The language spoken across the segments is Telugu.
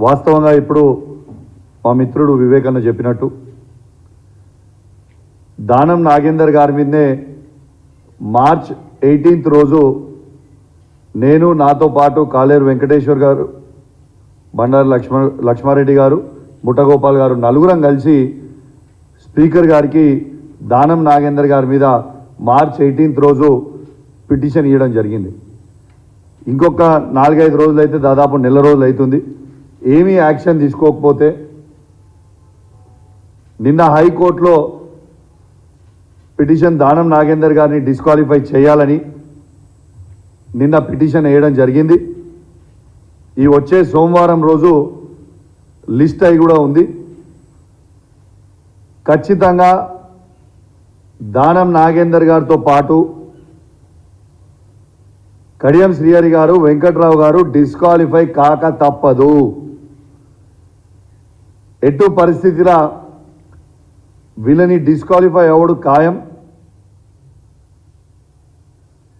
వాస్తవంగా ఇప్పుడు మా మిత్రుడు వివేకన్న చెప్పినట్టు దానం నాగేందర్ గారి మీదనే మార్చ్ 18th రోజు నేను నాతో పాటు కాలేరు వెంకటేశ్వర్ గారు, బండారు లక్ష్మారెడ్డి గారు, ముఠగోపాల్ గారు నలుగురం కలిసి స్పీకర్ గారికి దానం నాగేందర్ గారి మీద మార్చ్ 18th రోజు పిటిషన్ ఇవ్వడం జరిగింది. ఇంకొక 4-5 రోజులు అయితే దాదాపు నెల రోజులు అవుతుంది. ఏమీ యాక్షన్ తీసుకోకపోతే నిన్న హైకోర్టులో పిటిషన్ దానం నాగేందర్ గారిని డిస్క్వాలిఫై చేయాలని నిన్న పిటిషన్ వేయడం జరిగింది. ఈ వచ్చే సోమవారం రోజు లిస్ట్ అయి కూడా ఉంది. ఖచ్చితంగా దానం నాగేందర్ గారితో పాటు కడియం శ్రీహరి గారు, వెంకట్రావు గారు డిస్క్వాలిఫై కాక తప్పదు. ఎటు పరిస్థితిలో వీళ్ళని డిస్క్వాలిఫై అవ్వడు ఖాయం.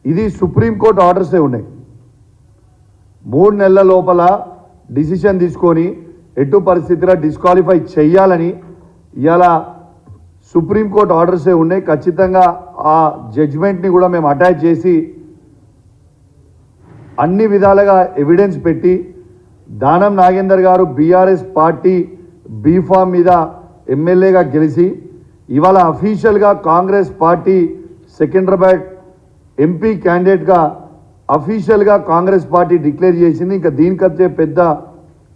ఇది సుప్రీంకోర్టు ఆర్డర్సే ఉన్నాయి. 3 నెలల లోపల డిసిషన్ తీసుకొని ఎటు పరిస్థితిలో డిస్క్వాలిఫై చేయాలని ఇవాళ సుప్రీంకోర్టు ఆర్డర్సే ఉన్నాయి. ఖచ్చితంగా ఆ జడ్జిమెంట్ని కూడా మేము అటాచ్ చేసి అన్ని విధాలుగా ఎవిడెన్స్ పెట్టి దానం నాగేందర్ గారు బీఆర్ఎస్ పార్టీ బీఫామ్ మీద ఎమ్మెల్యేగా గెలిచి ఇవాళ అఫీషియల్గా కాంగ్రెస్ పార్టీ సికింద్రాబాద్ ఎంపీ క్యాండిడేట్గా అఫీషియల్గా కాంగ్రెస్ పార్టీ డిక్లేర్ చేసింది. ఇంకా దీనికంటే పెద్ద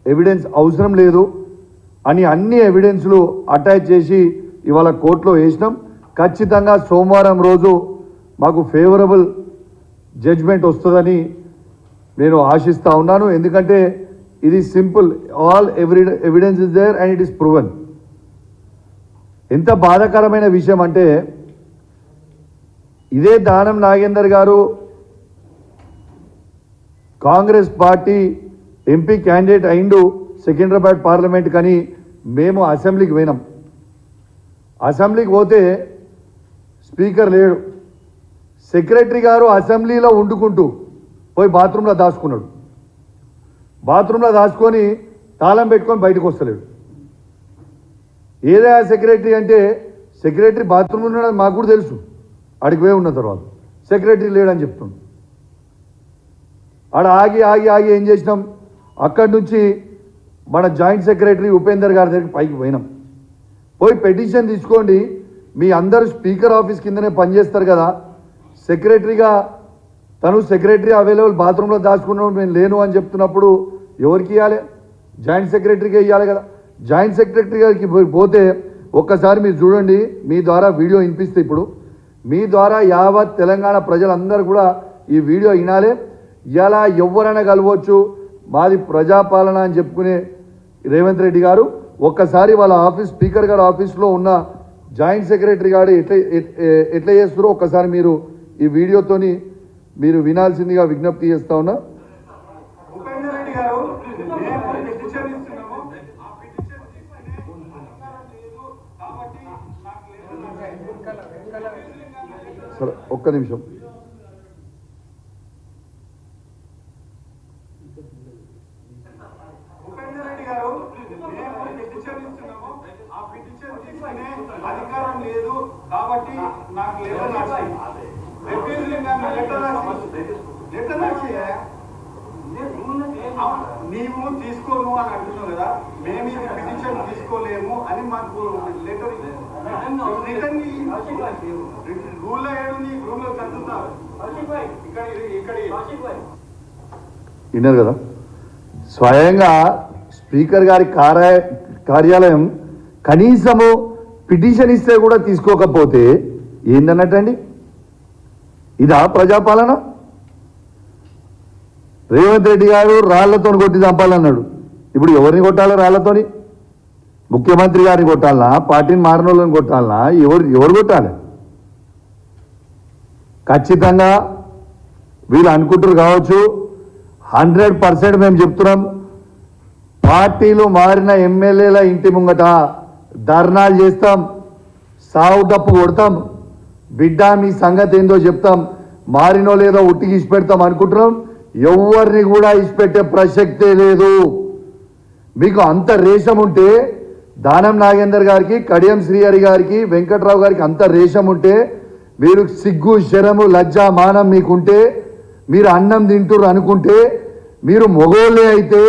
ఎవిడెన్స్ అవసరం లేదు అని అన్ని ఎవిడెన్స్లు అటాచ్ చేసి ఇవాళ కోర్టులో వేసినాం. ఖచ్చితంగా సోమవారం రోజు మాకు ఫేవరబుల్ జడ్జ్మెంట్ వస్తుందని నేను ఆశిస్తూ ఉన్నాను. ఎందుకంటే ఇది simple, all evidence is there and it is proven. ఎంత బాధాకరమైన విషయం అంటే ఇదే దానం నాగేందర్ గారు కాంగ్రెస్ పార్టీ ఎంపీ క్యాండిడేట్ అయిండు సికింద్రాబాద్ పార్లమెంట్ కానీ మేము అసెంబ్లీకి పోయినాం. అసెంబ్లీకి పోతే స్పీకర్ లేడు. సెక్రటరీ గారు అసెంబ్లీలో వండుకుంటూ పోయి బాత్రూంలో దాచుకున్నాడు. బాత్రూంలో దాచుకొని తాళం పెట్టుకొని బయటకు వస్తలేడు. ఏదైనా సెక్రటరీ అంటే సెక్రటరీ బాత్రూంలో ఉన్నాడని మాకు కూడా తెలుసు. ఆడికి పోయి ఉన్న తర్వాత సెక్రటరీ లేడని చెప్తున్నాడు. ఆడ ఆగి ఆగి ఆగి ఏం చేసినాం, అక్కడి నుంచి మన జాయింట్ సెక్రటరీ ఉపేందర్ గారి దగ్గరికి పైకి పోయినాం. పోయి పిటిషన్ తీసుకోండి, మీ అందరూ స్పీకర్ ఆఫీస్ కిందనే పనిచేస్తారు కదా, సెక్రటరీగా తను సెక్రటరీ అవైలబుల్ బాత్రూంలో దాచుకున్నాడు నేను లేను అని చెప్తున్నప్పుడు ఎవరికి ఇవ్వాలి? జాయింట్ సెక్రటరీకే ఇవ్వాలి కదా. జాయింట్ సెక్రటరీ గారికి పోతే ఒక్కసారి మీరు చూడండి, మీ ద్వారా వీడియో వినిపిస్తే ఇప్పుడు మీ ద్వారా యావత్ తెలంగాణ ప్రజలందరూ కూడా ఈ వీడియో వినాలి. ఇలా ఎవరైనా కలవచ్చు, మాది ప్రజాపాలన అని చెప్పుకునే రేవంత్ రెడ్డి గారు ఒక్కసారి వాళ్ళ ఆఫీస్ స్పీకర్ గారి ఆఫీస్లో ఉన్న జాయింట్ సెక్రటరీ గారు ఎట్లా చేస్తారో ఒక్కసారి మీరు ఈ వీడియోతోని మీరు వినాల్సిందిగా విజ్ఞప్తి చేస్తా ఉన్నా. సరే ఒక్క నిమిషం. అధికారం లేదు కాబట్టి నాకు నీవు తీసుకోను అని అంటున్నావు కదా, మేము ఇది పిటిషన్ తీసుకోలేము అని మాకు లెటర్ రిటర్న్ రూల్లో ఏడు నీ రూల్లో చదువుతావు విన్నారు కదా. స్వయంగా స్పీకర్ గారి కార్యాలయం కనీసము పిటిషన్ ఇస్తే కూడా తీసుకోకపోతే ఏందన్నట్టండి? ఇదా ప్రజాపాలన? రేవంత్ రెడ్డి గారు రాళ్లతో కొట్టి చంపాలన్నాడు. ఇప్పుడు ఎవరిని కొట్టాలి రాళ్లతోని? ముఖ్యమంత్రి గారిని కొట్టాలనా, పార్టీని మారిన వాళ్ళని కొట్టాలనా, ఎవరు కొట్టాలి? ఖచ్చితంగా వీళ్ళు అనుకుంటారు కావచ్చు. 100% మేము చెప్తున్నాం, పార్టీలు మారిన ఎమ్మెల్యేల ఇంటి ముంగట ధర్నాలు చేస్తాం, సావు డప్పు కొడతాం, బిడ్డ మీ సంగతి ఏందో చెప్తాం, మారినో లేదో ఉట్టికి ఇచ్చిపెడతాం అనుకుంటున్నాం. ఎవరిని కూడా ఇచ్చిపెట్టే ప్రసక్తే లేదు. మీకు అంత రేషం ఉంటే దానం నాగేందర్ గారికి, కడియం శ్రీహరి గారికి, వెంకట్రావు గారికి అంత రేషం ఉంటే, మీరు సిగ్గు శరము లజ్జ మానం మీకుంటే, మీరు అన్నం తింటురు అనుకుంటే, మీరు మొగోళ్ళే అయితే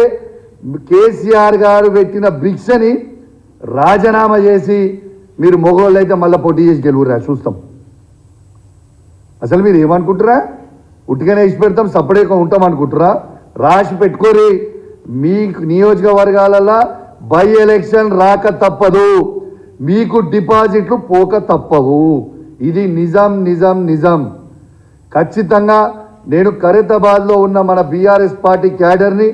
కేసీఆర్ గారు పెట్టిన భిక్షని రాజీనామా చేసి మీరు మొగోళ్ళు అయితే మళ్ళీ పోటీ చేసి గెలువురా చూస్తాం. అసలు మీరు ఏమనుకుంటారా? ఉట్టిగానే ఇచ్చి పెడతాం సపరేట్గా ఉంటాం అనుకుంటారా? రాసి పెట్టుకోరి. మీ నియోజకవర్గాలలో బై ఎలక్షన్ రాక తప్పదు, మీకు డిపాజిట్లు పోక తప్పవు. ఇది నిజం నిజం నిజం. ఖచ్చితంగా నేను ఖైరతాబాద్లో ఉన్న మన బీఆర్ఎస్ పార్టీ క్యాడర్ని,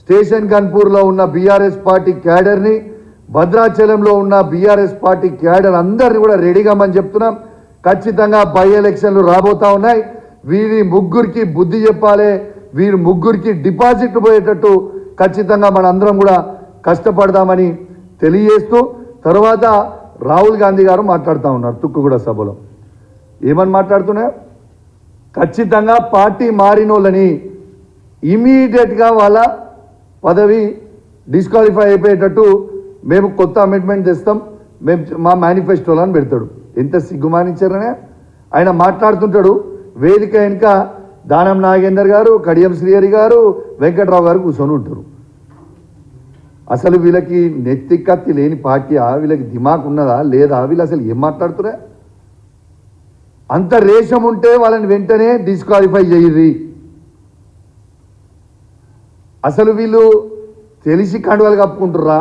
స్టేషన్ గన్పూర్లో ఉన్న బీఆర్ఎస్ పార్టీ క్యాడర్ని, భద్రాచలంలో ఉన్న బీఆర్ఎస్ పార్టీ క్యాడర్ అందరిని కూడా రెడీగా మనం చెప్తున్నాం. ఖచ్చితంగా బై ఎలక్షన్లు రాబోతా ఉన్నాయి. వీరి ముగ్గురికి బుద్ధి చెప్పాలి, వీరి ముగ్గురికి డిపాజిట్ పోయేటట్టు ఖచ్చితంగా మన అందరం కూడా కష్టపడదామని తెలియజేస్తూ, తర్వాత రాహుల్ గాంధీ గారు మాట్లాడుతూ ఉన్నారు తుక్కుగూడ సభలో. ఏమని మాట్లాడుతున్నా? ఖచ్చితంగా పార్టీ మారినోళ్ళని ఇమీడియట్గా వాళ్ళ పదవి డిస్క్వాలిఫై అయిపోయేటట్టు మేము కొత్త అమెండ్మెంట్ తెస్తాం, మేము మా మేనిఫెస్టోలో అని పెడతాడు. ఎంత సిగ్గుమానించారనే ఆయన మాట్లాడుతుంటాడు. వేదిక వెనుక దానం నాగేందర్ గారు, కడియం శ్రీహరి గారు, వెంకట్రావు గారు కూర్చొని ఉంటారు. అసలు వీళ్ళకి నెత్తి కత్తి లేని పార్టీయా? వీళ్ళకి దిమాగ్ ఉన్నదా లేదా? వీళ్ళు అసలు ఏం మాట్లాడుతురా? అంత రేషం ఉంటే వాళ్ళని వెంటనే డిస్క్వాలిఫై చేయరి. అసలు వీళ్ళు తెలిసి కండువలు కప్పుకుంటుర్రా,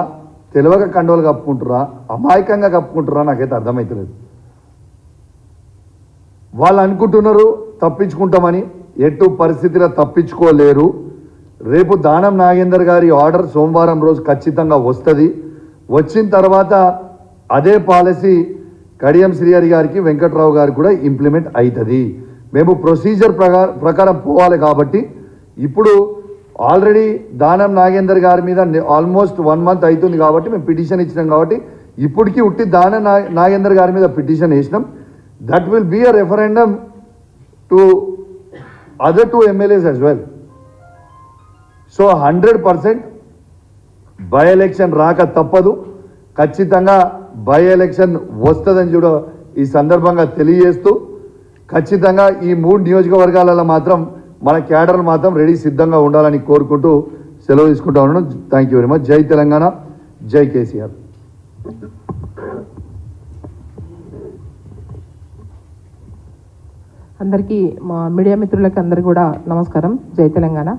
తెలియక కండువలు కప్పుకుంటుర్రా, అమాయకంగా కప్పుకుంటుర్రా? నాకైతే అర్థమవుతలేదు. వాళ్ళు అనుకుంటున్నారు తప్పించుకుంటామని, ఎటు పరిస్థితిలో తప్పించుకోలేరు. రేపు దానం నాగేందర్ గారి ఆర్డర్ సోమవారం రోజు ఖచ్చితంగా వస్తుంది. వచ్చిన తర్వాత అదే పాలసీ కడియం శ్రీహరి గారికి, వెంకట్రావు గారికి కూడా ఇంప్లిమెంట్ అవుతుంది. మేము ప్రొసీజర్ ప్రకారం పోవాలి. కాబట్టి ఇప్పుడు ఆల్రెడీ దానం నాగేందర్ గారి మీద ఆల్మోస్ట్ 1 month అవుతుంది కాబట్టి మేము పిటిషన్ ఇచ్చినాం. కాబట్టి ఇప్పటికీ ఉట్టి దానం నాగేందర్ గారి మీద పిటిషన్ వేసినాం. That will be a referendum to other 2 MLAs as well. So 100% by election రాక తప్పదు. ఖచ్చితంగా బై ఎలక్షన్ వస్తుందని కూడా ఈ సందర్భంగా తెలియజేస్తూ, ఖచ్చితంగా ఈ 3 నియోజకవర్గాలలో మాత్రం మన క్యాడర్లు మాత్రం రెడీ సిద్ధంగా ఉండాలని కోరుకుంటూ సెలవు తీసుకుంటా ఉన్నాను. Thank you very much. జై తెలంగాణ, జై కేసీఆర్. అందరికీ మా మీడియా మిత్రులకి అందరికీ కూడా నమస్కారం. జై తెలంగాణ.